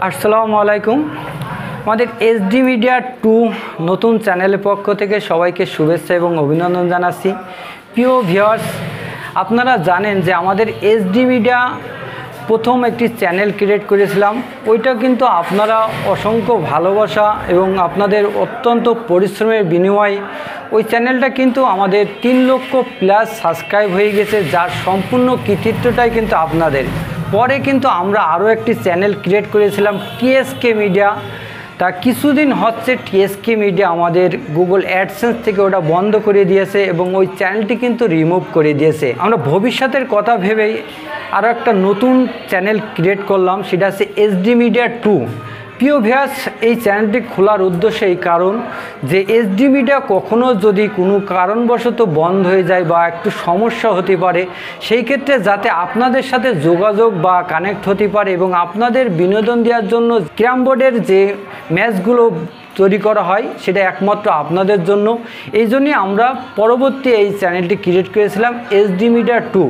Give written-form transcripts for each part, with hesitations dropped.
আসসালামু আলাইকুম। আমাদের এসডি মিডিয়া 2 নতুন চ্যানেলের পক্ষ থেকে সবাইকে শুভেচ্ছা এবং অভিনন্দন জানাচ্ছি। প্রিয় ভিউয়ার্স, আপনারা জানেন যে আমাদের এসডি মিডিয়া প্রথম একটি চ্যানেল ক্রিয়েট করেছিলাম। ওইটা কিন্তু আপনারা অসংখ্য ভালোবাসা এবং আপনাদের অত্যন্ত পরিশ্রমের বিনিময়ে ওই চ্যানেলটা কিন্তু আমাদের 3 লক্ষ প্লাস সাবস্ক্রাইব হয়ে গেছে, যার সম্পূর্ণ কৃতিত্বটাই কিন্তু আপনাদের। পরে কিন্তু আমরা আরও একটি চ্যানেল ক্রিয়েট করেছিলাম টিএসকে মিডিয়া। তা কিছুদিন হচ্ছে টিএসকে মিডিয়া আমাদের গুগল অ্যাডসেন্স থেকে ওটা বন্ধ করে দিয়েছে এবং ওই চ্যানেলটি কিন্তু রিমুভ করে দিয়েছে। আমরা ভবিষ্যতের কথা ভেবেই আরও একটা নতুন চ্যানেল ক্রিয়েট করলাম, সেটা হচ্ছে এসডি মিডিয়া 2। প্রিয় ভিউয়ার্স, এই চ্যানেলটি খোলার উদ্দেশ্য এই কারণ যে এসডি মিডিয়া কখনো যদি কোনো কারণবশত বন্ধ হয়ে যায় বা একটু সমস্যা হতে পারে, সেই ক্ষেত্রে যাতে আপনাদের সাথে যোগাযোগ বা কানেক্ট হতে পারে এবং আপনাদের বিনোদন দেওয়ার জন্য ক্যারাম বোর্ডের যে ম্যাচগুলো তৈরি করা হয় সেটা একমাত্র আপনাদের জন্য। এই জন্যই আমরা পরবর্তী এই চ্যানেলটি ক্রিয়েট করেছিলাম এসডি মিডিয়া 2।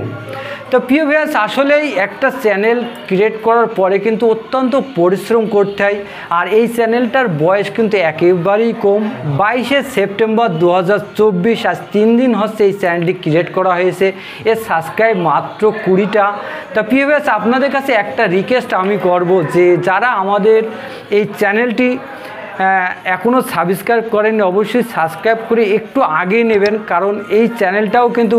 তো প্রিয় ভিউয়ার্স, আসলেই একটা চ্যানেল ক্রিয়েট করার পরে কিন্তু অত্যন্ত পরিশ্রম করতে হয়। আর এই চ্যানেলটার বয়স কিন্তু একেবারেই কম। 22শে সেপ্টেম্বর 2024, আজ 3 দিন হচ্ছে এই চ্যানেলটি ক্রিয়েট করা হয়েছে। এর সাবস্ক্রাইব মাত্র 20টা। তা প্রিয় ভিউয়ার্স, আপনাদের কাছে একটা রিকোয়েস্ট আমি করব যে যারা আমাদের এই চ্যানেলটি এখনও সাবস্ক্রাইব করেননি, অবশ্যই সাবস্ক্রাইব করে একটু আগে নেবেন, কারণ এই চ্যানেলটাও কিন্তু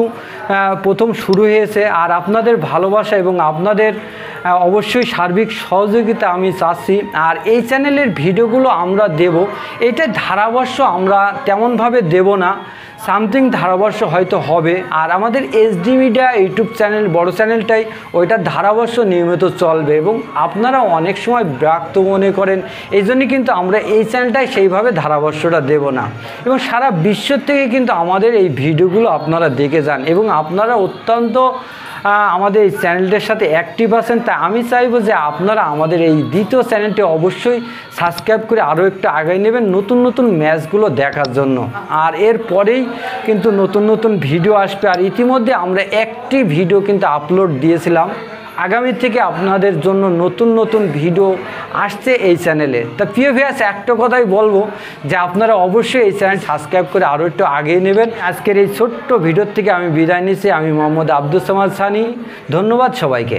প্রথম শুরু হয়েছে। আর আপনাদের ভালোবাসা এবং আপনাদের অবশ্যই সার্বিক সহযোগিতা আমি চাচ্ছি। আর এই চ্যানেলের ভিডিওগুলো আমরা দেব, এটা ধারাবর্ষ আমরা তেমনভাবে দেব না, সামথিং ধারাবর্ষ হয়তো হবে। আর আমাদের এসডি মিডিয়া ইউটিউব চ্যানেল, বড় চ্যানেলটাই, ওইটার ধারাবর্ষ নিয়মিত চলবে এবং আপনারা অনেক সময় বিরক্ত মনে করেন, এই জন্যই কিন্তু আমরা এই চ্যানেলটাই সেইভাবে ধারাবর্ষটা দেব না। এবং সারা বিশ্ব থেকে কিন্তু আমাদের এই ভিডিওগুলো আপনারা দেখে যান এবং আপনারা অত্যন্ত আমাদের এই চ্যানেলটার সাথে অ্যাক্টিভ আছেন। তাই আমি চাইবো যে আপনারা আমাদের এই দ্বিতীয় চ্যানেলটি অবশ্যই সাবস্ক্রাইব করে আরও একটু আগায় নেবেন নতুন নতুন ম্যাচগুলো দেখার জন্য। আর এরপরেই কিন্তু নতুন নতুন ভিডিও আসবে। আর ইতিমধ্যে আমরা একটি ভিডিও কিন্তু আপলোড দিয়েছিলাম, আগামী থেকে আপনাদের জন্য নতুন নতুন ভিডিও আসছে এই চ্যানেলে। তা প্রিয় ভিউয়ার্স, একটা কথাই বলবো যে আপনারা অবশ্যই এই চ্যানেল সাবস্ক্রাইব করে আরও একটু আগিয়ে নেবেন। আজকের এই ছোট্ট ভিডিওর থেকে আমি বিদায় নিচ্ছি। আমি মোহাম্মদ আব্দুস সামাদ সানি। ধন্যবাদ সবাইকে।